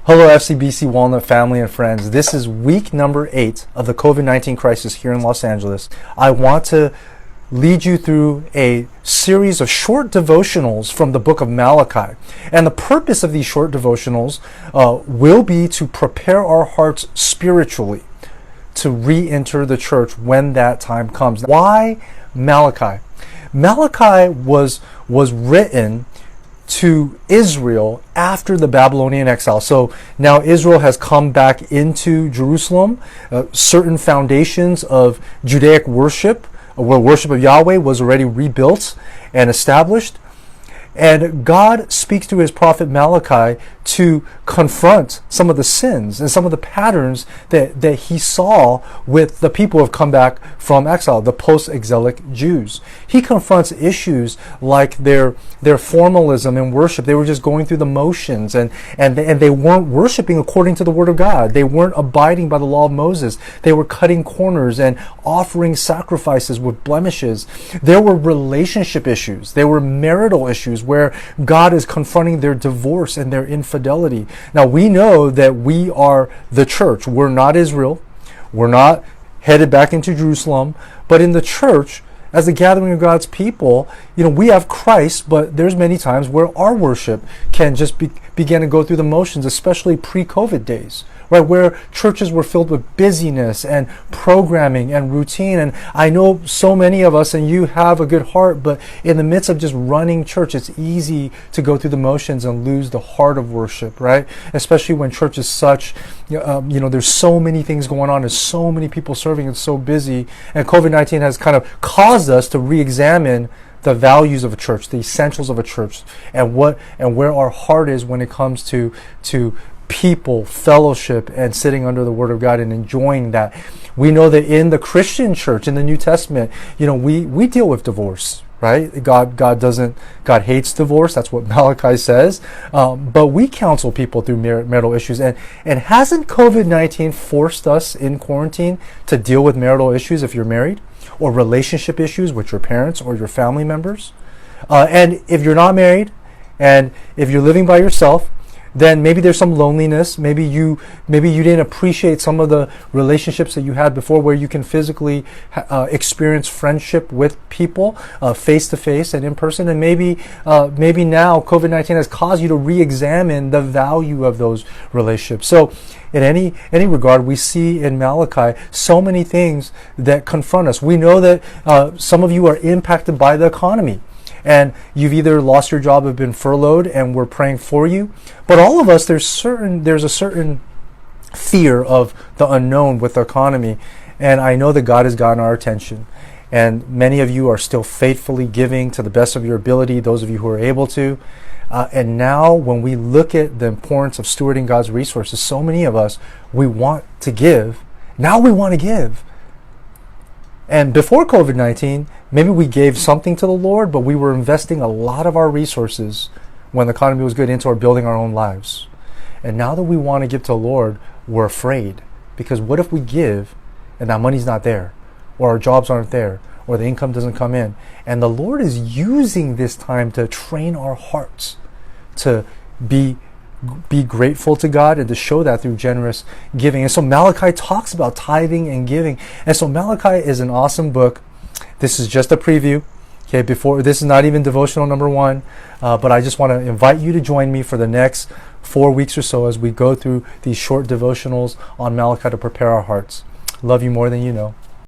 Hello, FCBC Walnut family and friends. This is week number 8 of the COVID-19 crisis here in Los Angeles. I want to lead you through a series of short devotionals from the book of Malachi. And the purpose of these short devotionals will be to prepare our hearts spiritually to re-enter the church when that time comes. Why Malachi? Malachi was written to Israel after the Babylonian exile. So now Israel has come back into Jerusalem. Certain foundations of Judaic worship, where worship of Yahweh was already rebuilt and established. And God speaks to his prophet Malachi to confront some of the sins and some of the patterns that he saw with the people who have come back from exile, the post-exilic Jews. He confronts issues like their formalism in worship. They were just going through the motions and they weren't worshiping according to the word of God. They weren't abiding by the law of Moses. They were cutting corners and offering sacrifices with blemishes. There were relationship issues. There were marital issues where God is confronting their divorce and their infidelity. Now we know that we are the church. We're not Israel. We're not headed back into Jerusalem. But in the church, as a gathering of God's people, we have Christ, but there's many times where our worship can just begin to go through the motions, especially pre-COVID days, right? Where churches were filled with busyness and programming and routine. And I know so many of us, and you have a good heart, but in the midst of just running church, it's easy to go through the motions and lose the heart of worship, right? Especially when church is such, there's so many things going on, there's so many people serving, it's so busy. And COVID-19 has kind of caused us to re-examine the values of a church, the essentials of a church, and where our heart is when it comes to people, fellowship, and sitting under the Word of God and enjoying that. We know that in the Christian church, in the New Testament, we deal with divorce, right? God hates divorce. That's what Malachi says. But we counsel people through marital issues. And hasn't COVID-19 forced us in quarantine to deal with marital issues if you're married, or relationship issues with your parents or your family members? And if you're not married, and if you're living by yourself, then maybe there's some loneliness. Maybe you didn't appreciate some of the relationships that you had before, where you can physically experience friendship with people face to face and in person. And maybe now COVID-19 has caused you to re-examine the value of those relationships. So in any regard, we see in Malachi so many things that confront us. We know that some of you are impacted by the economy, and you've either lost your job or been furloughed, and we're praying for you. But all of us, there's a certain fear of the unknown with the economy. And I know that God has gotten our attention. And many of you are still faithfully giving to the best of your ability, those of you who are able to. And now when we look at the importance of stewarding God's resources, so many of us, we want to give. Now we want to give. And before COVID-19, maybe we gave something to the Lord, but we were investing a lot of our resources when the economy was good into our building our own lives. And now that we want to give to the Lord, we're afraid. Because what if we give and that money's not there, or our jobs aren't there, or the income doesn't come in? And the Lord is using this time to train our hearts to be grateful to God, and to show that through generous giving. And so Malachi talks about tithing and giving. And so Malachi is an awesome book. This is just a preview. Okay, this is not even devotional number 1, but I just want to invite you to join me for the next 4 weeks or so as we go through these short devotionals on Malachi to prepare our hearts. Love you more than you know.